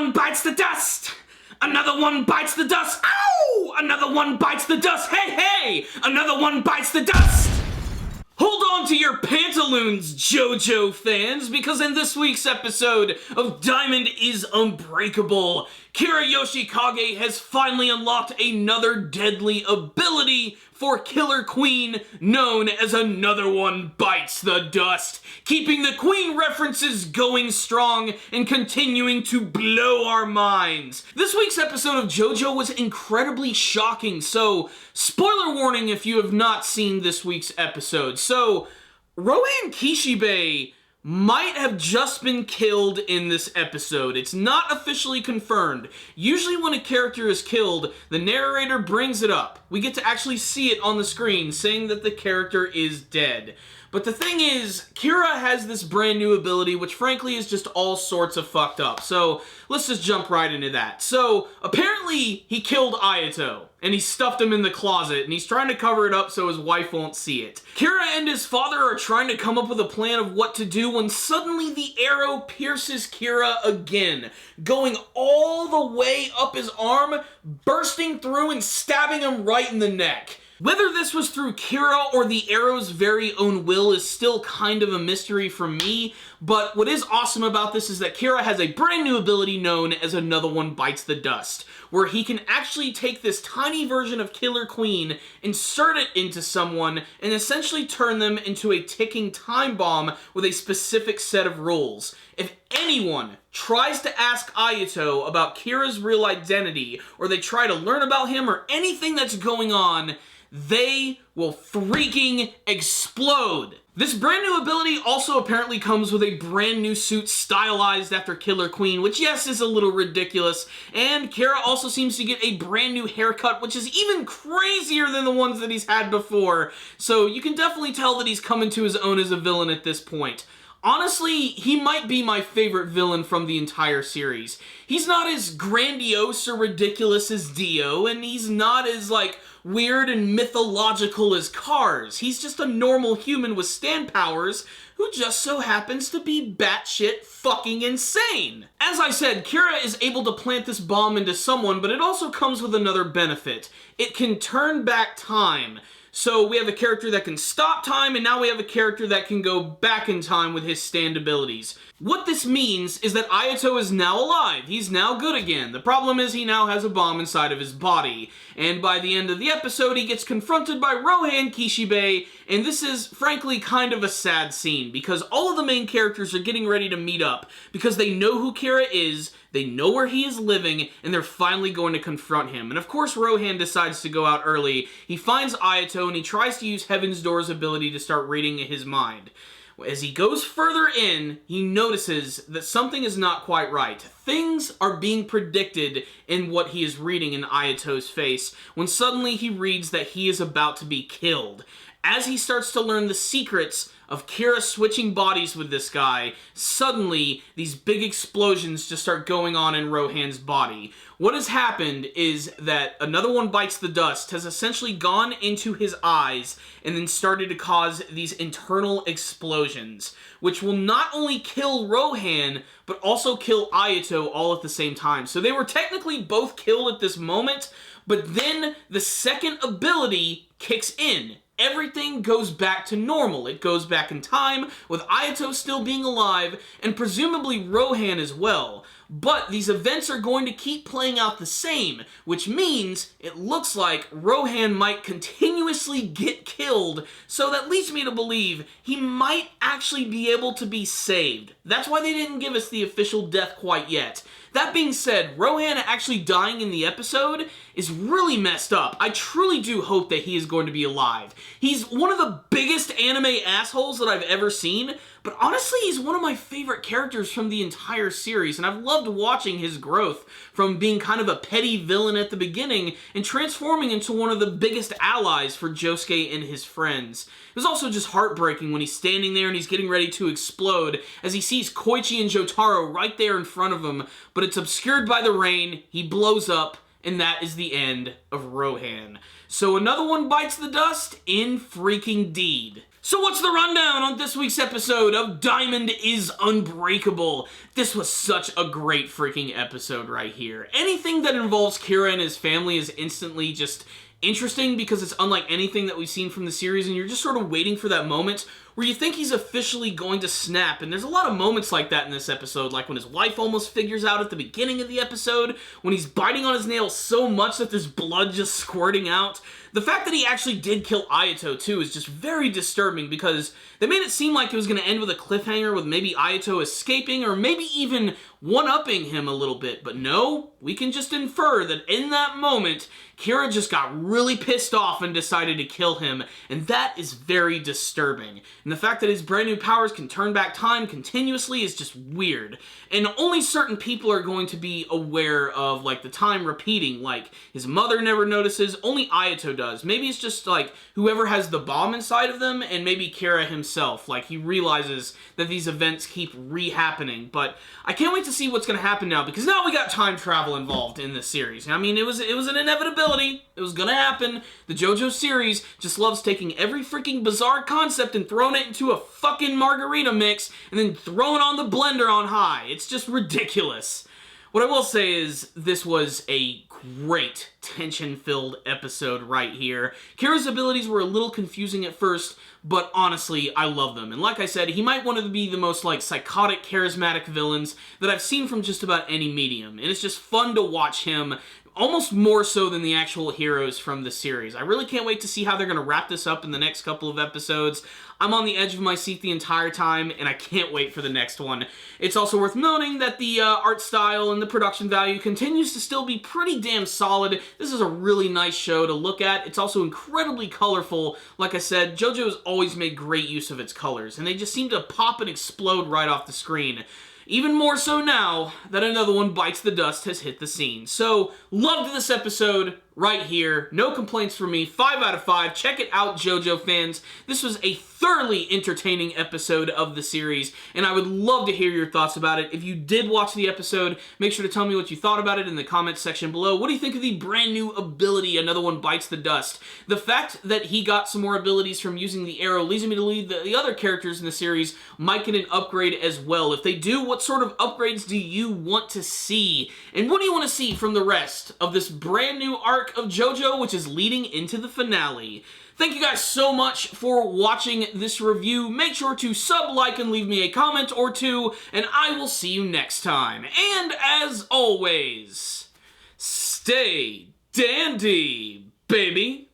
one bites the dust! Another one bites the dust! Ow! Another one bites the dust! Hey, hey! Another one bites the dust! Hold on to your pantaloons, JoJo fans, because in this week's episode of Diamond is Unbreakable, Kira Yoshikage has finally unlocked another deadly ability for Killer Queen known as Another One Bites the Dust, keeping the Queen references going strong and continuing to blow our minds. This week's episode of JoJo was incredibly shocking, so spoiler warning if you have not seen this week's episode. So, Rohan Kishibe might have just been killed in this episode. It's not officially confirmed. Usually when a character is killed, the narrator brings it up. We get to actually see it on the screen, saying that the character is dead. But the thing is, Kira has this brand new ability, which frankly is just all sorts of fucked up. So, let's just jump right into that. So, apparently, he killed Ayato, and he stuffed him in the closet, and he's trying to cover it up so his wife won't see it. Kira and his father are trying to come up with a plan of what to do when suddenly the arrow pierces Kira again, going all the way up his arm, bursting through and stabbing him right in the neck. Whether this was through Kira or the arrow's very own will is still kind of a mystery for me, but what is awesome about this is that Kira has a brand new ability known as Another One Bites the Dust, where he can actually take this tiny version of Killer Queen, insert it into someone, and essentially turn them into a ticking time bomb with a specific set of rules. If anyone tries to ask Ayato about Kira's real identity, or they try to learn about him or anything that's going on, they will freaking explode. This brand new ability also apparently comes with a brand new suit stylized after Killer Queen, which yes is a little ridiculous, and Kira also seems to get a brand new haircut, which is even crazier than the ones that he's had before, so you can definitely tell that he's coming to his own as a villain at this point. Honestly, he might be my favorite villain from the entire series. He's not as grandiose or ridiculous as Dio, and he's not as, weird and mythological as Cars. He's just a normal human with stand powers who just so happens to be batshit fucking insane. As I said, Kira is able to plant this bomb into someone, but it also comes with another benefit. It can turn back time. So we have a character that can stop time, and now we have a character that can go back in time with his stand abilities. What this means is that Ayato is now alive. He's now good again. The problem is he now has a bomb inside of his body. And by the end of the episode, he gets confronted by Rohan Kishibe, and this is, frankly, kind of a sad scene, because all of the main characters are getting ready to meet up, because they know who Kira is, they know where he is living, and they're finally going to confront him. And of course, Rohan decides to go out early. He finds Ayato, and he tries to use Heaven's Door's ability to start reading his mind. As he goes further in, he notices that something is not quite right. Things are being predicted in what he is reading in Ayato's face, when suddenly he reads that he is about to be killed. As he starts to learn the secrets of Kira switching bodies with this guy, suddenly these big explosions just start going on in Rohan's body. What has happened is that Another One Bites the Dust has essentially gone into his eyes and then started to cause these internal explosions, which will not only kill Rohan, but also kill Ayato all at the same time. So they were technically both killed at this moment, but then the second ability kicks in. Everything goes back to normal. It goes back in time, with Ayato still being alive, and presumably Rohan as well. But these events are going to keep playing out the same, which means it looks like Rohan might continuously get killed, so that leads me to believe he might actually be able to be saved. That's why they didn't give us the official death quite yet. That being said, Rohan actually dying in the episode is really messed up. I truly do hope that he is going to be alive. He's one of the biggest anime assholes that I've ever seen, but honestly, he's one of my favorite characters from the entire series, and I've loved watching his growth from being kind of a petty villain at the beginning and transforming into one of the biggest allies for Josuke and his friends. It was also just heartbreaking when he's standing there and he's getting ready to explode as he sees Koichi and Jotaro right there in front of him, but it's obscured by the rain, he blows up, and that is the end of Rohan. So Another One Bites the Dust in freaking deed. So what's the rundown on this week's episode of Diamond is Unbreakable? This was such a great freaking episode right here. Anything that involves Kira and his family is instantly just interesting because it's unlike anything that we've seen from the series, and you're just sort of waiting for that moment where you think he's officially going to snap. And there's a lot of moments like that in this episode, like when his wife almost figures out at the beginning of the episode, when he's biting on his nails so much that there's blood just squirting out. The fact that he actually did kill Ayato, too, is just very disturbing because they made it seem like it was going to end with a cliffhanger with maybe Ayato escaping or maybe even one-upping him a little bit. But no, we can just infer that in that moment, Kira just got really pissed off and decided to kill him, and that is very disturbing. And the fact that his brand new powers can turn back time continuously is just weird. And only certain people are going to be aware of, like, the time repeating. Like, his mother never notices, only Ayato does. Maybe it's just, like, whoever has the bomb inside of them, and maybe Kira himself. Like, he realizes that these events keep re-happening. But I can't wait to see what's going to happen now, because now we got time travel involved in this series. I mean, it was an inevitability. It was going to happen. The JoJo's series just loves taking every freaking bizarre concept and throwing it into a fucking margarita mix, and then throwing on the blender on high. It's just ridiculous. What I will say is, this was a great tension-filled episode right here. Kira's abilities were a little confusing at first, but honestly, I love them. And like I said, he might want to be the most, like, psychotic, charismatic villains that I've seen from just about any medium. And it's just fun to watch him, almost more so than the actual heroes from the series. I really can't wait to see how they're going to wrap this up in the next couple of episodes. I'm on the edge of my seat the entire time, and I can't wait for the next one. It's also worth noting that the art style and the production value continues to still be pretty damn solid. This is a really nice show to look at. It's also incredibly colorful. Like I said, JoJo's always made great use of its colors, and they just seem to pop and explode right off the screen. Even more so now that another one bites the dust has hit the scene. So, loved this episode right here. No complaints from me. 5 out of 5. Check it out, JoJo fans. This was a thoroughly entertaining episode of the series, and I would love to hear your thoughts about it. If you did watch the episode, make sure to tell me what you thought about it in the comments section below. What do you think of the brand new ability, Another One Bites the Dust? The fact that he got some more abilities from using the arrow leads me to believe that the other characters in the series might get an upgrade as well. If they do, what sort of upgrades do you want to see? And what do you want to see from the rest of this brand new arc of JoJo, which is leading into the finale? Thank you guys so much for watching this review. Make sure to sub, like, and leave me a comment or two, and I will see you next time. And as always, stay dandy, baby.